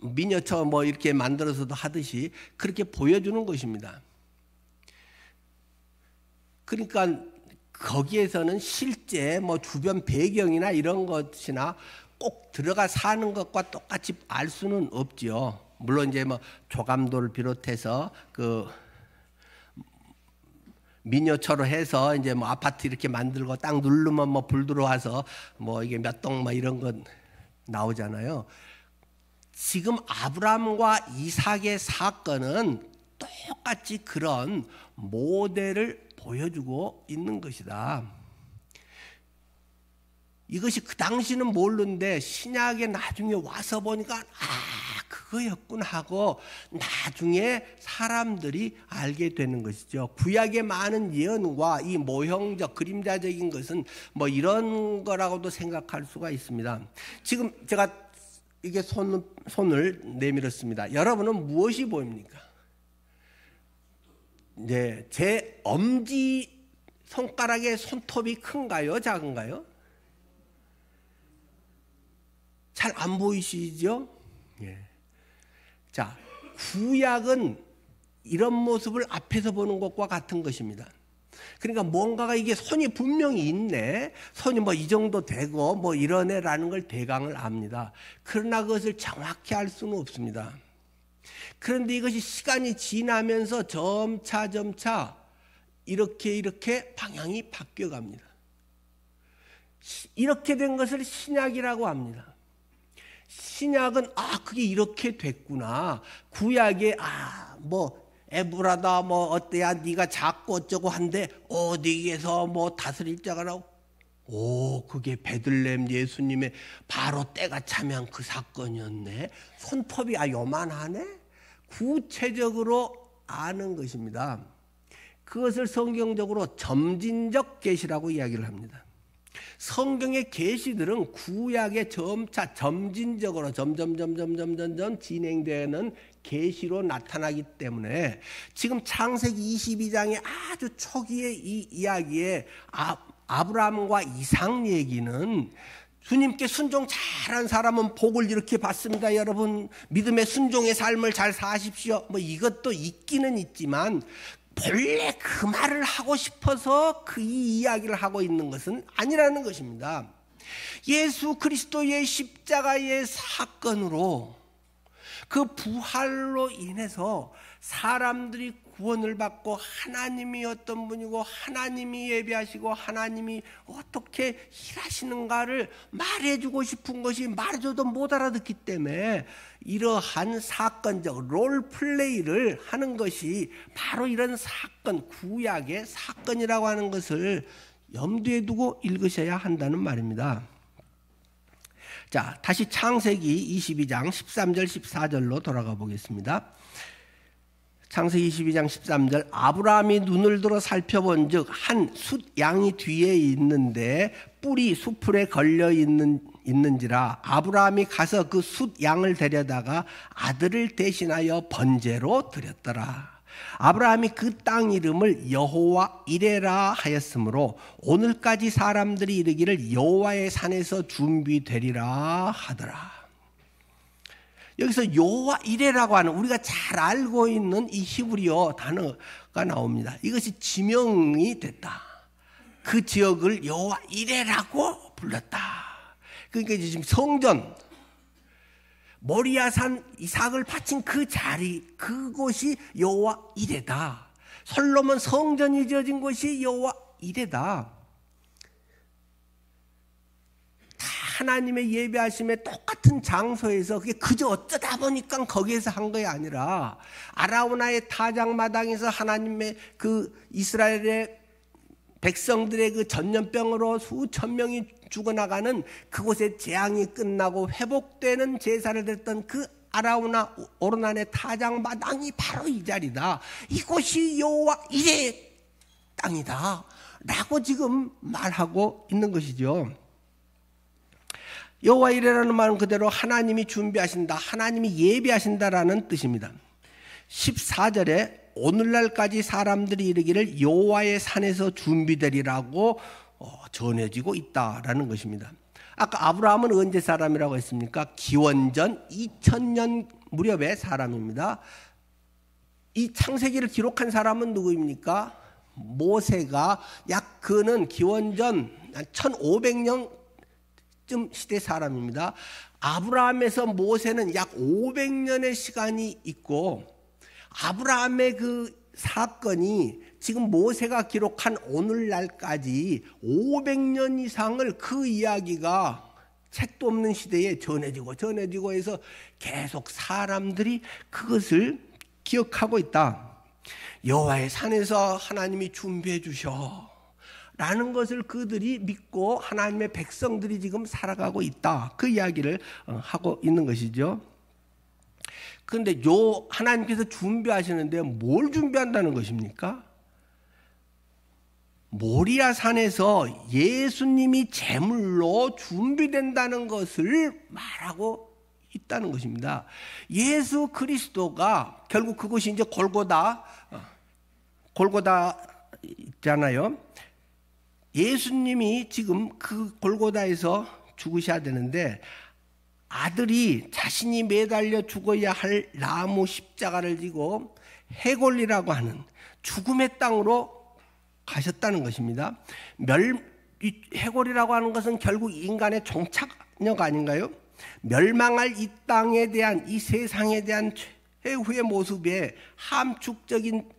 미니어처 이렇게 만들어서도 하듯이 그렇게 보여주는 것입니다. 그러니까 거기에서는 실제 주변 배경이나 이런 것이나 꼭 들어가 사는 것과 똑같이 알 수는 없죠. 물론 이제 조감도를 비롯해서 미니어처로 해서 이제 아파트 이렇게 만들고 딱 누르면 불 들어와서 이게 몇 동 이런 건 나오잖아요. 지금 아브라함과 이삭의 사건은 똑같이 그런 모델을 보여주고 있는 것이다. 이것이 그 당시는 모르는데 신약에 나중에 와서 보니까 그거였구나 하고 나중에 사람들이 알게 되는 것이죠. 구약의 많은 예언과 이 모형적 그림자적인 것은 이런 거라고도 생각할 수가 있습니다. 지금 제가 이게 손을 내밀었습니다. 여러분은 무엇이 보입니까? 네, 제 엄지 손가락의 손톱이 큰가요? 작은가요? 잘 안 보이시죠? 예. 자, 구약은 이런 모습을 앞에서 보는 것과 같은 것입니다. 그러니까 뭔가가 이게 손이 분명히 있네, 손이 뭐 이 정도 되고 뭐 이러네라는 걸 대강을 압니다. 그러나 그것을 정확히 알 수는 없습니다. 그런데 이것이 시간이 지나면서 점차 이렇게 방향이 바뀌어 갑니다. 이렇게 된 것을 신약이라고 합니다. 신약은 그게 이렇게 됐구나. 구약에 뭐 에브라다 뭐 어때야 네가 작고 어쩌고 한데 어디에서 뭐 다스릴 자가 나오고 그게 베들레헴 예수님의 바로 때가 차면 그 사건이었네. 손톱이 요만하네. 구체적으로 아는 것입니다. 그것을 성경적으로 점진적 계시라고 이야기를 합니다. 성경의 계시들은 구약의 점차 점진적으로 점점 진행되는 계시로 나타나기 때문에 지금 창세기 22장의 아주 초기의 이 이야기에 아브라함과 이삭 얘기는 주님께 순종 잘한 사람은 복을 이렇게 받습니다. 여러분 믿음의 순종의 삶을 잘 사십시오. 뭐 이것도 있기는 있지만 본래 그 말을 하고 싶어서 이 이야기를 하고 있는 것은 아니라는 것입니다. 예수 그리스도의 십자가의 사건으로 그 부활로 인해서 사람들이 구원을 받고 하나님이 어떤 분이고 하나님이 예비하시고 하나님이 어떻게 일하시는가를 말해주고 싶은 것이 말해줘도 못 알아듣기 때문에 이러한 사건적 롤플레이를 하는 것이 바로 이런 사건, 구약의 사건이라고 하는 것을 염두에 두고 읽으셔야 한다는 말입니다. 자, 다시 창세기 22장 13절 14절로 돌아가 보겠습니다. 창세기 22장 13절 아브라함이 눈을 들어 살펴본 즉 한 숫 양이 뒤에 있는데 뿔이 수풀에 걸려 있는지라 아브라함이 가서 그 숫 양을 데려다가 아들을 대신하여 번제로 드렸더라. 아브라함이 그 땅 이름을 여호와 이레라 하였으므로 오늘까지 사람들이 이르기를 여호와의 산에서 준비되리라 하더라. 여기서 여호와 이레라고 하는 우리가 잘 알고 있는 이 히브리어 단어가 나옵니다. 이것이 지명이 됐다. 그 지역을 여호와 이레라고 불렀다. 그러니까 지금 성전 모리아산 이삭을 바친 그 자리, 그곳이 여호와 이레다. 솔로몬 성전이 지어진 곳이 여호와 이레다. 하나님의 예배하심에 똑같은 장소에서 그게 그저 어쩌다 보니까 거기에서 한 것이 아니라 아라우나의 타작마당에서 하나님의 그 이스라엘의 백성들의 그 전염병으로 수천 명이 죽어나가는 그곳에 재앙이 끝나고 회복되는 제사를 드렸던 그 아라우나 오르난의 타작마당이 바로 이 자리다. 이곳이 여호와 이레의 땅이다 라고 지금 말하고 있는 것이죠. 여호와 이레라는 말은 그대로 하나님이 준비하신다, 하나님이 예비하신다라는 뜻입니다. 14절에 오늘날까지 사람들이 이르기를 여호와의 산에서 준비되리라고 전해지고 있다라는 것입니다. 아까 아브라함은 언제 사람이라고 했습니까? 기원전 2000년 무렵의 사람입니다. 이 창세기를 기록한 사람은 누구입니까? 모세가 약 그는 기원전 1500년 시대 사람입니다. 아브라함에서 모세는 약 500년의 시간이 있고 아브라함의 그 사건이 지금 모세가 기록한 오늘날까지 500년 이상을 그 이야기가 책도 없는 시대에 전해지고 해서 계속 사람들이 그것을 기억하고 있다. 여호와의 산에서 하나님이 준비해 주셔 라는 것을 그들이 믿고 하나님의 백성들이 지금 살아가고 있다. 그 이야기를 하고 있는 것이죠. 그런데 하나님께서 준비하시는데 뭘 준비한다는 것입니까? 모리아 산에서 예수님이 제물로 준비된다는 것을 말하고 있다는 것입니다. 예수 그리스도가 결국 그것이 이제 골고다 있잖아요. 예수님이 지금 그 골고다에서 죽으셔야 되는데 아들이 자신이 매달려 죽어야 할 나무 십자가를 지고 해골이라고 하는 죽음의 땅으로 가셨다는 것입니다. 해골이라고 하는 것은 결국 인간의 종착역 아닌가요? 멸망할 이 땅에 대한, 이 세상에 대한 최후의 모습의 함축적인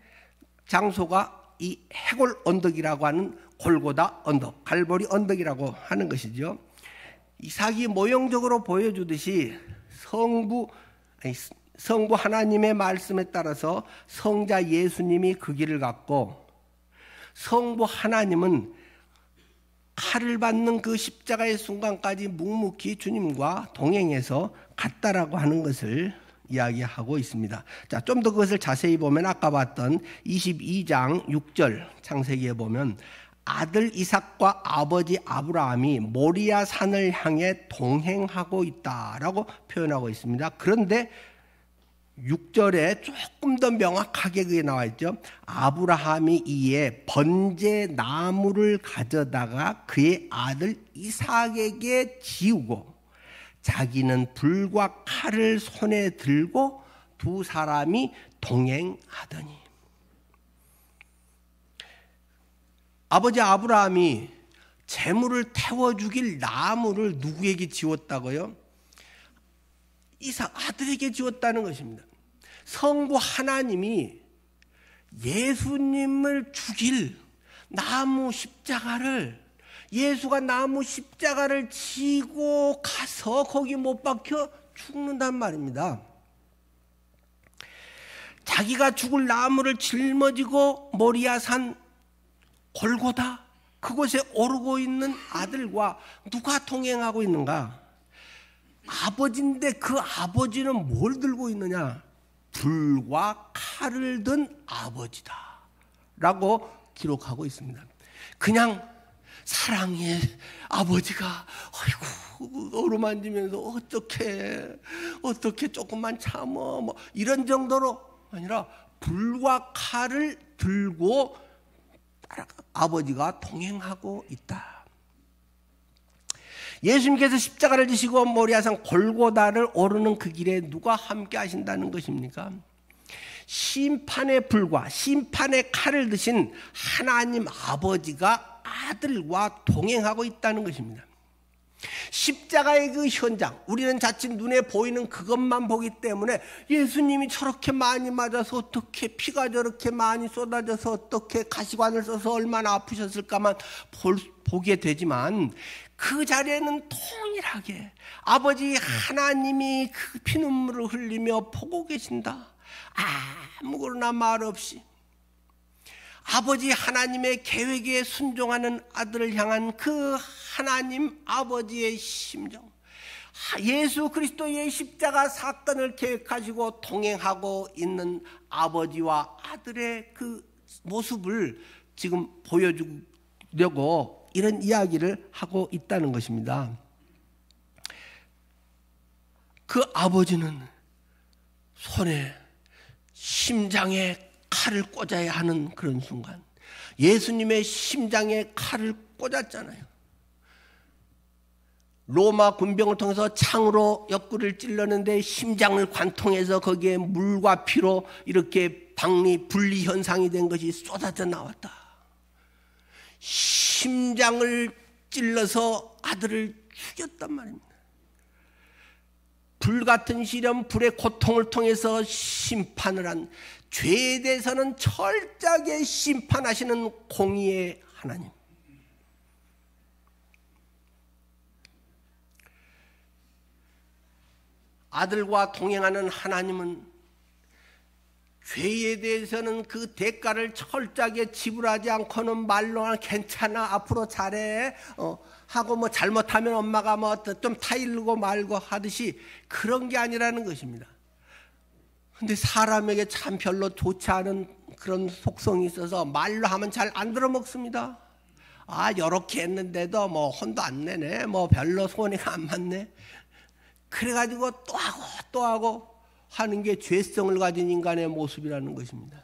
장소가 이 해골 언덕이라고 하는 골고다 언덕, 갈보리 언덕이라고 하는 것이죠. 이삭이 모형적으로 보여주듯이 성부 하나님의 말씀에 따라서 성자 예수님이 그 길을 갔고, 성부 하나님은 칼을 받는 그 십자가의 순간까지 묵묵히 주님과 동행해서 갔다라고 하는 것을 이야기하고 있습니다. 자, 좀 더 그것을 자세히 보면 아까 봤던 22장 6절 창세기에 보면 아들 이삭과 아버지 아브라함이 모리아 산을 향해 동행하고 있다라고 표현하고 있습니다. 그런데 6절에 조금 더 명확하게 그게 나와 있죠. 아브라함이 이에 번제 나무를 가져다가 그의 아들 이삭에게 지우고 자기는 불과 칼을 손에 들고 두 사람이 동행하더니, 아버지 아브라함이 재물을 태워 죽일 나무를 누구에게 지웠다고요? 이삭 아들에게 지웠다는 것입니다. 성부 하나님이 예수님을 죽일 나무 십자가를, 예수가 나무 십자가를 지고 가서 거기 못 박혀 죽는단 말입니다. 자기가 죽을 나무를 짊어지고 모리아산 골고다 그곳에 오르고 있는 아들과 누가 동행하고 있는가? 아버지인데 그 아버지는 뭘 들고 있느냐? 불과 칼을 든 아버지다 라고 기록하고 있습니다. 그냥 사랑의 아버지가 아이고 어루만지면서 어떻게 조금만 참어 뭐 이런 정도로 아니라 불과 칼을 들고 아버지가 동행하고 있다. 예수님께서 십자가를 지시고 모리아산 골고다를 오르는 그 길에 누가 함께 하신다는 것입니까? 심판의 불과 심판의 칼을 드신 하나님 아버지가 아들과 동행하고 있다는 것입니다. 십자가의 그 현장, 우리는 자칫 눈에 보이는 그것만 보기 때문에 예수님이 저렇게 많이 맞아서 어떻게 피가 저렇게 많이 쏟아져서 어떻게 가시관을 써서 얼마나 아프셨을까만 보게 되지만, 그 자리에는 동일하게 아버지 하나님이 그 피눈물을 흘리며 보고 계신다. 아무거나 말 없이 아버지 하나님의 계획에 순종하는 아들을 향한 그 하나님 아버지의 심정, 예수 그리스도의 십자가 사건을 계획하시고 동행하고 있는 아버지와 아들의 그 모습을 지금 보여주려고 이런 이야기를 하고 있다는 것입니다. 그 아버지는 손에 심장에 칼을 꽂아야 하는 그런 순간, 예수님의 심장에 칼을 꽂았잖아요. 로마 군병을 통해서 창으로 옆구리를 찔렀는데 심장을 관통해서 거기에 물과 피로 이렇게 박리 분리 현상이 된 것이 쏟아져 나왔다. 심장을 찔러서 아들을 죽였단 말입니다. 불같은 시련, 불의 고통을 통해서 심판을 한, 죄에 대해서는 철저하게 심판하시는 공의의 하나님. 아들과 동행하는 하나님은 죄에 대해서는 그 대가를 철저하게 지불하지 않고는 말로는 괜찮아, 앞으로 잘해 하고 뭐 잘못하면 엄마가 뭐 좀 타일르고 말고 하듯이 그런 게 아니라는 것입니다. 근데 사람에게 참 별로 좋지 않은 그런 속성이 있어서 말로 하면 잘 안 들어먹습니다. 요렇게 했는데도 뭐 혼도 안 내네, 뭐 별로 손해가 안 맞네, 그래가지고 또 하고 하는 게 죄성을 가진 인간의 모습이라는 것입니다.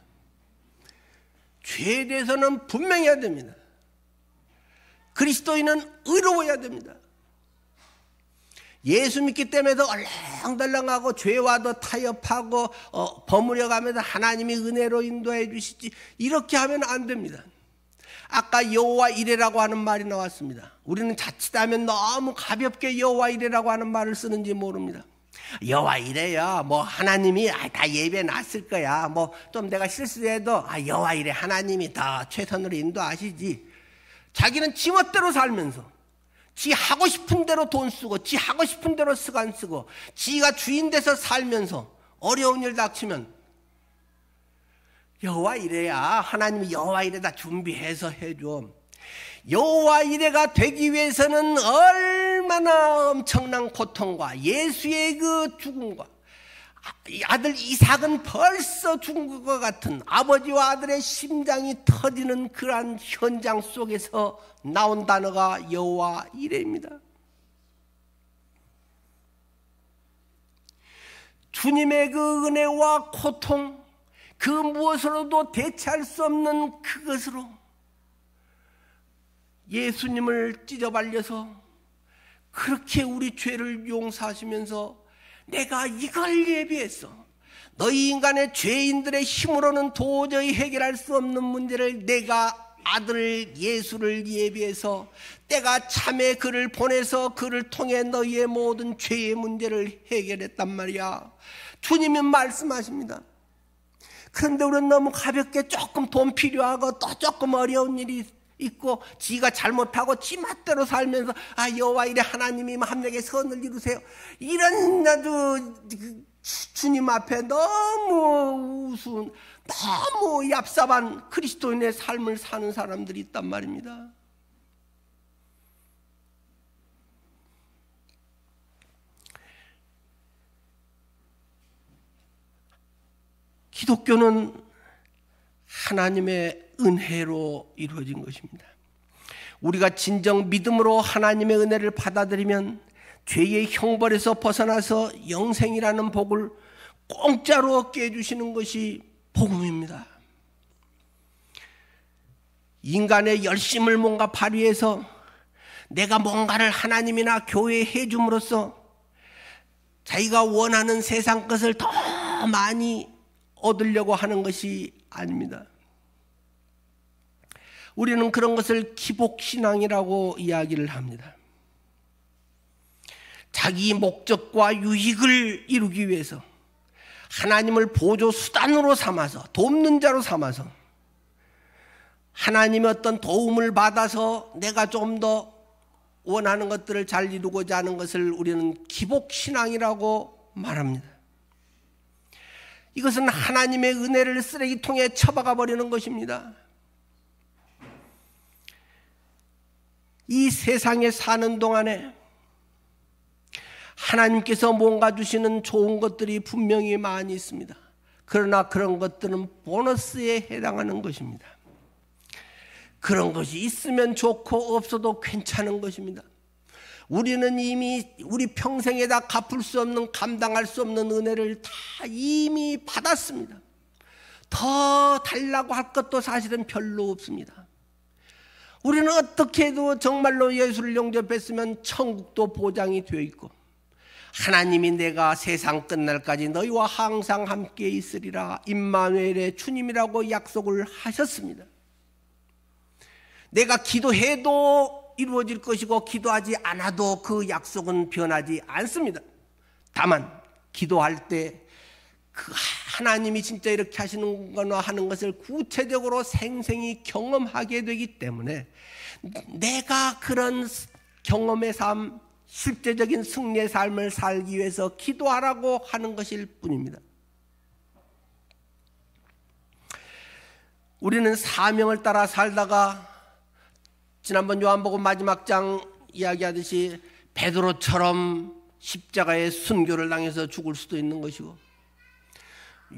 죄에 대해서는 분명해야 됩니다. 그리스도인은 의로워야 됩니다. 예수 믿기 때문에도 얼렁덜렁하고 죄와도 타협하고 버무려가면서 하나님이 은혜로 인도해 주시지, 이렇게 하면 안 됩니다. 아까 여호와 이레라고 하는 말이 나왔습니다. 우리는 자칫하면 너무 가볍게 여호와 이레라고 하는 말을 쓰는지 모릅니다. 여호와 이레요, 뭐 하나님이 다 예배 놨을 거야, 뭐 좀 내가 실수해도 여호와 이레, 하나님이 더 최선으로 인도하시지. 자기는 지멋대로 살면서 지 하고 싶은 대로 돈 쓰고 지 하고 싶은 대로 시간 쓰고 지가 주인 돼서 살면서 어려운 일 닥치면 여호와 이레야, 하나님이 여호와 이레다 준비해서 해줘. 여호와 이레가 되기 위해서는 얼마나 엄청난 고통과 예수의 그 죽음과 아들 이삭은 벌써 죽은 것 같은 아버지와 아들의 심장이 터지는 그러한 현장 속에서 나온 단어가 여호와 이레입니다. 주님의 그 은혜와 고통, 그 무엇으로도 대체할 수 없는 그것으로 예수님을 찢어발려서 그렇게 우리 죄를 용서하시면서 내가 이걸 예비했어. 너희 인간의 죄인들의 힘으로는 도저히 해결할 수 없는 문제를 내가 아들 예수를 예비해서 때가 참에 그를 보내서 그를 통해 너희의 모든 죄의 문제를 해결했단 말이야. 주님이 말씀하십니다. 그런데 우리는 너무 가볍게 조금 돈 필요하고 또 조금 어려운 일이 있고 지가 잘못하고 지 맛대로 살면서 여호와 이레, 하나님이 함에게 선을 이루세요, 이런 나도 주님 앞에 너무 우스운, 너무 얍삽한 그리스도인의 삶을 사는 사람들이 있단 말입니다. 기독교는 하나님의 은혜로 이루어진 것입니다. 우리가 진정 믿음으로 하나님의 은혜를 받아들이면 죄의 형벌에서 벗어나서 영생이라는 복을 공짜로 얻게 해주시는 것이 복음입니다. 인간의 열심을 뭔가 발휘해서 내가 뭔가를 하나님이나 교회에 해줌으로써 자기가 원하는 세상 것을 더 많이 얻으려고 하는 것이 아닙니다. 우리는 그런 것을 기복신앙이라고 이야기를 합니다. 자기 목적과 유익을 이루기 위해서 하나님을 보조 수단으로 삼아서, 돕는 자로 삼아서 하나님의 어떤 도움을 받아서 내가 좀 더 원하는 것들을 잘 이루고자 하는 것을 우리는 기복신앙이라고 말합니다. 이것은 하나님의 은혜를 쓰레기통에 처박아 버리는 것입니다. 이 세상에 사는 동안에 하나님께서 뭔가 주시는 좋은 것들이 분명히 많이 있습니다. 그러나 그런 것들은 보너스에 해당하는 것입니다. 그런 것이 있으면 좋고 없어도 괜찮은 것입니다. 우리는 이미 우리 평생에 다 갚을 수 없는, 감당할 수 없는 은혜를 다 이미 받았습니다. 더 달라고 할 것도 사실은 별로 없습니다. 우리는 어떻게 해도 정말로 예수를 영접했으면 천국도 보장이 되어 있고 하나님이 내가 세상 끝날까지 너희와 항상 함께 있으리라, 임마누엘의 주님이라고 약속을 하셨습니다. 내가 기도해도 이루어질 것이고 기도하지 않아도 그 약속은 변하지 않습니다. 다만 기도할 때 그 하나님이 진짜 이렇게 하시는 거나 하는 것을 구체적으로 생생히 경험하게 되기 때문에 내가 그런 경험의 삶, 실제적인 승리의 삶을 살기 위해서 기도하라고 하는 것일 뿐입니다. 우리는 사명을 따라 살다가 지난번 요한복음 마지막 장 이야기하듯이 베드로처럼 십자가의 순교를 당해서 죽을 수도 있는 것이고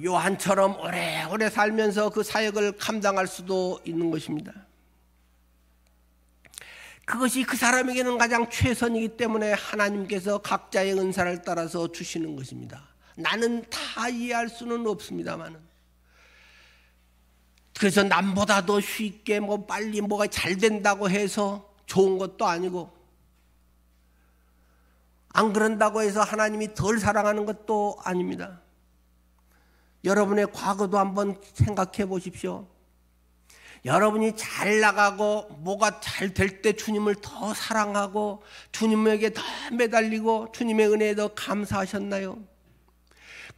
요한처럼 오래오래 살면서 그 사역을 감당할 수도 있는 것입니다. 그것이 그 사람에게는 가장 최선이기 때문에 하나님께서 각자의 은사를 따라서 주시는 것입니다. 나는 다 이해할 수는 없습니다만, 그래서 남보다도 쉽게 빨리 뭐가 잘 된다고 해서 좋은 것도 아니고 안 그런다고 해서 하나님이 덜 사랑하는 것도 아닙니다. 여러분의 과거도 한번 생각해 보십시오. 여러분이 잘 나가고 뭐가 잘 될 때 주님을 더 사랑하고 주님에게 더 매달리고 주님의 은혜에 더 감사하셨나요?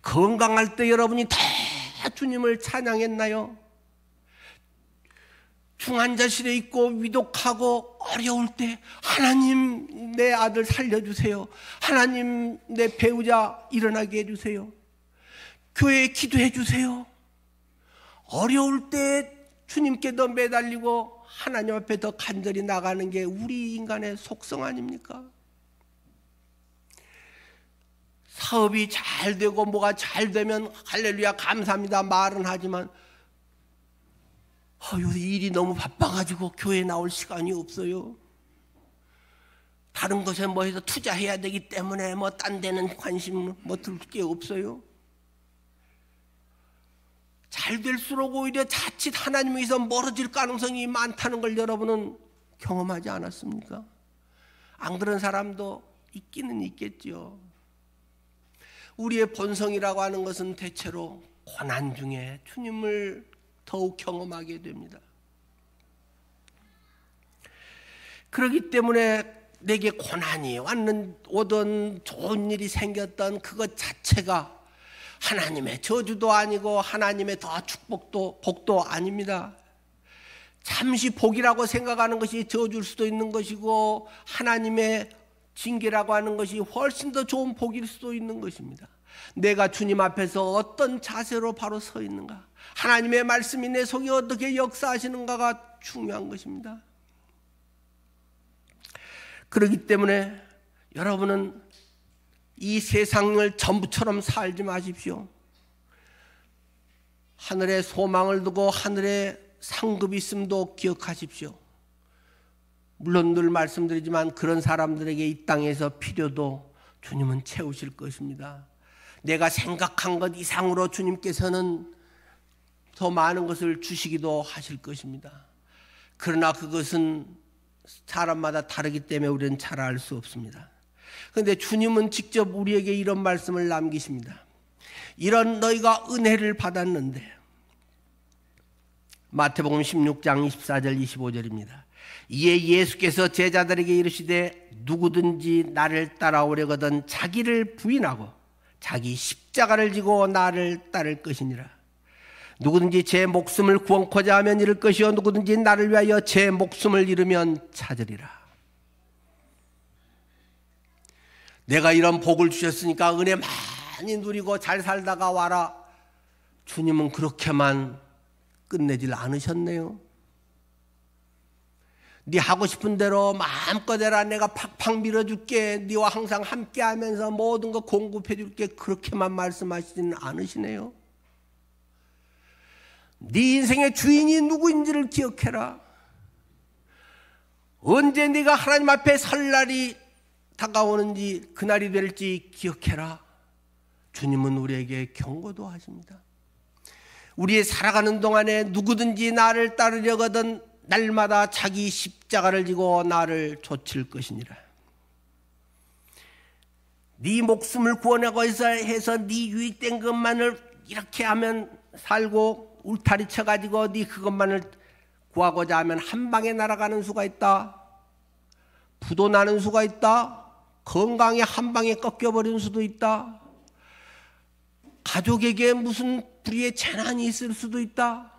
건강할 때 여러분이 더 주님을 찬양했나요? 중환자실에 있고 위독하고 어려울 때 하나님 내 아들 살려주세요. 하나님 내 배우자 일어나게 해주세요. 교회에 기도해 주세요. 어려울 때 주님께 더 매달리고 하나님 앞에 더 간절히 나가는 게 우리 인간의 속성 아닙니까? 사업이 잘 되고 뭐가 잘 되면 할렐루야 감사합니다 말은 하지만 요새 일이 너무 바빠가지고 교회에 나올 시간이 없어요. 다른 것에 뭐 해서 투자해야 되기 때문에 뭐 딴 데는 관심 뭐 들 게 없어요. 잘 될수록 오히려 자칫 하나님에게서 멀어질 가능성이 많다는 걸 여러분은 경험하지 않았습니까? 안 그런 사람도 있기는 있겠죠. 우리의 본성이라고 하는 것은 대체로 고난 중에 주님을 더욱 경험하게 됩니다. 그렇기 때문에 내게 고난이 오던 좋은 일이 생겼던 그것 자체가 하나님의 저주도 아니고 하나님의 더 축복도 복도 아닙니다. 잠시 복이라고 생각하는 것이 저주일 수도 있는 것이고 하나님의 징계라고 하는 것이 훨씬 더 좋은 복일 수도 있는 것입니다. 내가 주님 앞에서 어떤 자세로 바로 서 있는가, 하나님의 말씀이 내 속에 어떻게 역사하시는가가 중요한 것입니다. 그렇기 때문에 여러분은 이 세상을 전부처럼 살지 마십시오. 하늘에 소망을 두고 하늘에 상급이 있음도 기억하십시오. 물론 늘 말씀드리지만 그런 사람들에게 이 땅에서 필요도 주님은 채우실 것입니다. 내가 생각한 것 이상으로 주님께서는 더 많은 것을 주시기도 하실 것입니다. 그러나 그것은 사람마다 다르기 때문에 우리는 잘 알 수 없습니다. 그런데 주님은 직접 우리에게 이런 말씀을 남기십니다. 이런 너희가 은혜를 받았는데, 마태복음 16장 24절 25절입니다. 이에 예수께서 제자들에게 이르시되 누구든지 나를 따라오려거든 자기를 부인하고 자기 십자가를 지고 나를 따를 것이니라. 누구든지 제 목숨을 구원코자 하면 잃을 것이요 누구든지 나를 위하여 제 목숨을 잃으면 찾으리라. 내가 이런 복을 주셨으니까 은혜 많이 누리고 잘 살다가 와라. 주님은 그렇게만 끝내질 않으셨네요. 네 하고 싶은 대로 마음껏 해라. 내가 팍팍 밀어줄게. 네와 항상 함께하면서 모든 거 공급해줄게. 그렇게만 말씀하시지는 않으시네요. 네 인생의 주인이 누구인지를 기억해라. 언제 네가 하나님 앞에 설 날이 다가오는지 그날이 될지 기억해라. 주님은 우리에게 경고도 하십니다. 우리의 살아가는 동안에 누구든지 나를 따르려거든 날마다 자기 십자가를 지고 나를 좇을 것이니라. 네 목숨을 구원하고 해서 네 유익된 것만을 이렇게 하면 살고 울타리 쳐가지고 네 그것만을 구하고자 하면 한 방에 날아가는 수가 있다. 부도 나는 수가 있다. 건강이 한 방에 꺾여버리는 수도 있다. 가족에게 무슨 불의의 재난이 있을 수도 있다.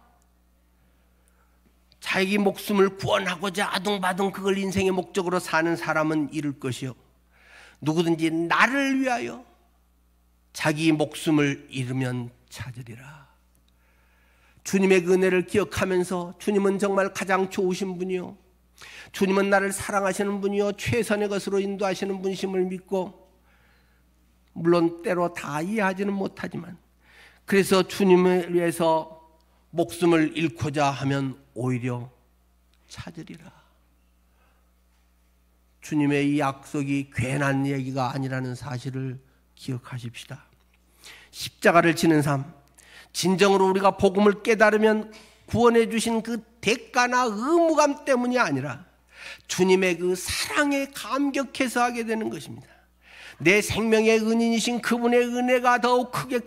자기 목숨을 구원하고자 아둥바둥 그걸 인생의 목적으로 사는 사람은 잃을 것이요 누구든지 나를 위하여 자기 목숨을 잃으면 찾으리라. 주님의 은혜를 기억하면서 주님은 정말 가장 좋으신 분이요, 주님은 나를 사랑하시는 분이요 최선의 것으로 인도하시는 분이심을 믿고, 물론 때로 다 이해하지는 못하지만 그래서 주님을 위해서 목숨을 잃고자 하면 오히려 찾으리라. 주님의 이 약속이 괜한 얘기가 아니라는 사실을 기억하십시다. 십자가를 지는 삶, 진정으로 우리가 복음을 깨달으면 구원해 주신 그 대가나 의무감 때문이 아니라 주님의 그 사랑에 감격해서 하게 되는 것입니다. 내 생명의 은인이신 그분의 은혜가 더욱 크게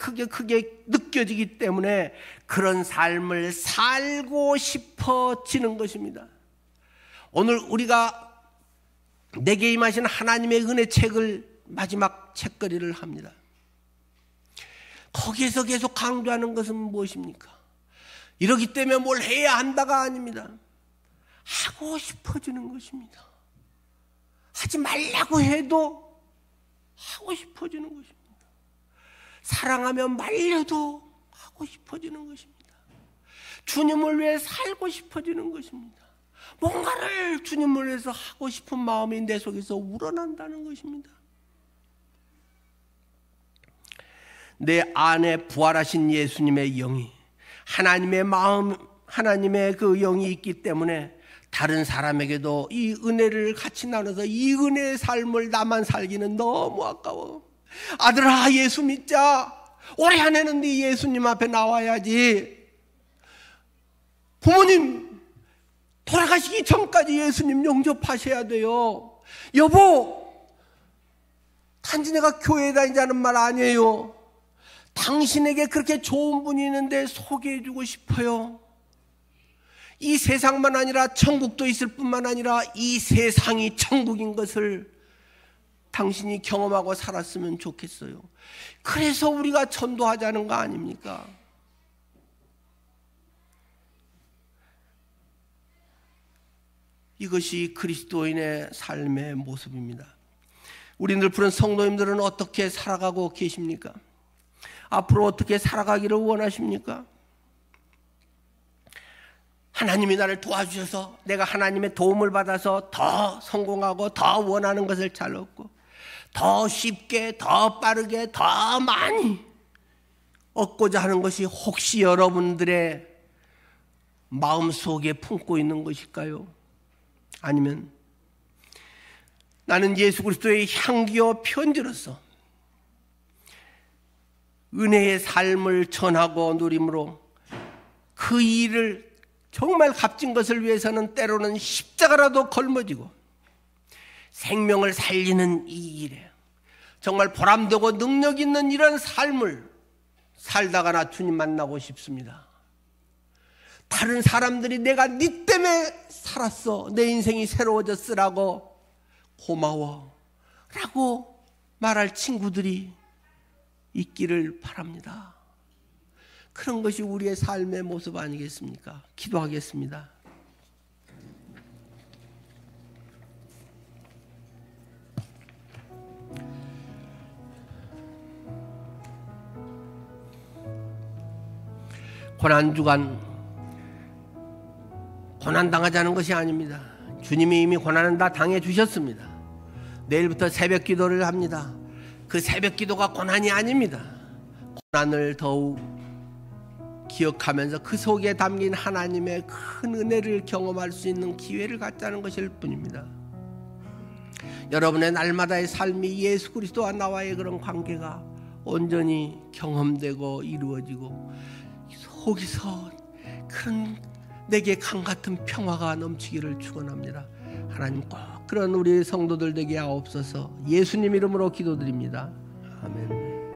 느껴지기 때문에 그런 삶을 살고 싶어지는 것입니다. 오늘 우리가 내게 임하신 하나님의 은혜 책을 마지막 책거리를 합니다. 거기에서 계속 강조하는 것은 무엇입니까? 이러기 때문에 뭘 해야 한다가 아닙니다. 하고 싶어지는 것입니다. 하지 말라고 해도 하고 싶어지는 것입니다. 사랑하면 말려도 하고 싶어지는 것입니다. 주님을 위해 살고 싶어지는 것입니다. 뭔가를 주님을 위해서 하고 싶은 마음이 내 속에서 우러난다는 것입니다. 내 안에 부활하신 예수님의 영이, 하나님의 마음, 하나님의 그 영이 있기 때문에 다른 사람에게도 이 은혜를 같이 나눠서 이 은혜의 삶을 나만 살기는 너무 아까워. 아들아, 예수 믿자. 올해 한 해는 네 예수님 앞에 나와야지. 부모님, 돌아가시기 전까지 예수님 영접하셔야 돼요. 여보, 단지 내가 교회에 다니자는 말 아니에요. 당신에게 그렇게 좋은 분이 있는데 소개해주고 싶어요. 이 세상만 아니라 천국도 있을 뿐만 아니라 이 세상이 천국인 것을 당신이 경험하고 살았으면 좋겠어요. 그래서 우리가 전도하자는 거 아닙니까? 이것이 그리스도인의 삶의 모습입니다. 우리들 푸른 성도님들은 어떻게 살아가고 계십니까? 앞으로 어떻게 살아가기를 원하십니까? 하나님이 나를 도와주셔서 내가 하나님의 도움을 받아서 더 성공하고 더 원하는 것을 잘 얻고 더 쉽게, 더 빠르게, 더 많이 얻고자 하는 것이 혹시 여러분들의 마음속에 품고 있는 것일까요? 아니면 나는 예수 그리스도의 향기와 편지로서 은혜의 삶을 전하고 누림으로 그 일을 정말 값진 것을 위해서는 때로는 십자가라도 걸머지고 생명을 살리는 이 일에 정말 보람되고 능력 있는 이런 삶을 살다가 나 주님 만나고 싶습니다. 다른 사람들이 내가 네 때문에 살았어, 내 인생이 새로워졌으라고 고마워 라고 말할 친구들이 있기를 바랍니다. 그런 것이 우리의 삶의 모습 아니겠습니까? 기도하겠습니다. 고난주간 고난당하자는 것이 아닙니다. 주님이 이미 고난은 다 당해주셨습니다. 내일부터 새벽 기도를 합니다. 그 새벽 기도가 고난이 아닙니다. 고난을 더욱 기억하면서 그 속에 담긴 하나님의 큰 은혜를 경험할 수 있는 기회를 갖자는 것일 뿐입니다. 여러분의 날마다의 삶이 예수 그리스도와 나와의 그런 관계가 온전히 경험되고 이루어지고 속에서 큰 내게 강같은 평화가 넘치기를 축원합니다. 하나님 꼭 그런 우리 성도들 되게 하옵소서. 예수님 이름으로 기도드립니다. 아멘.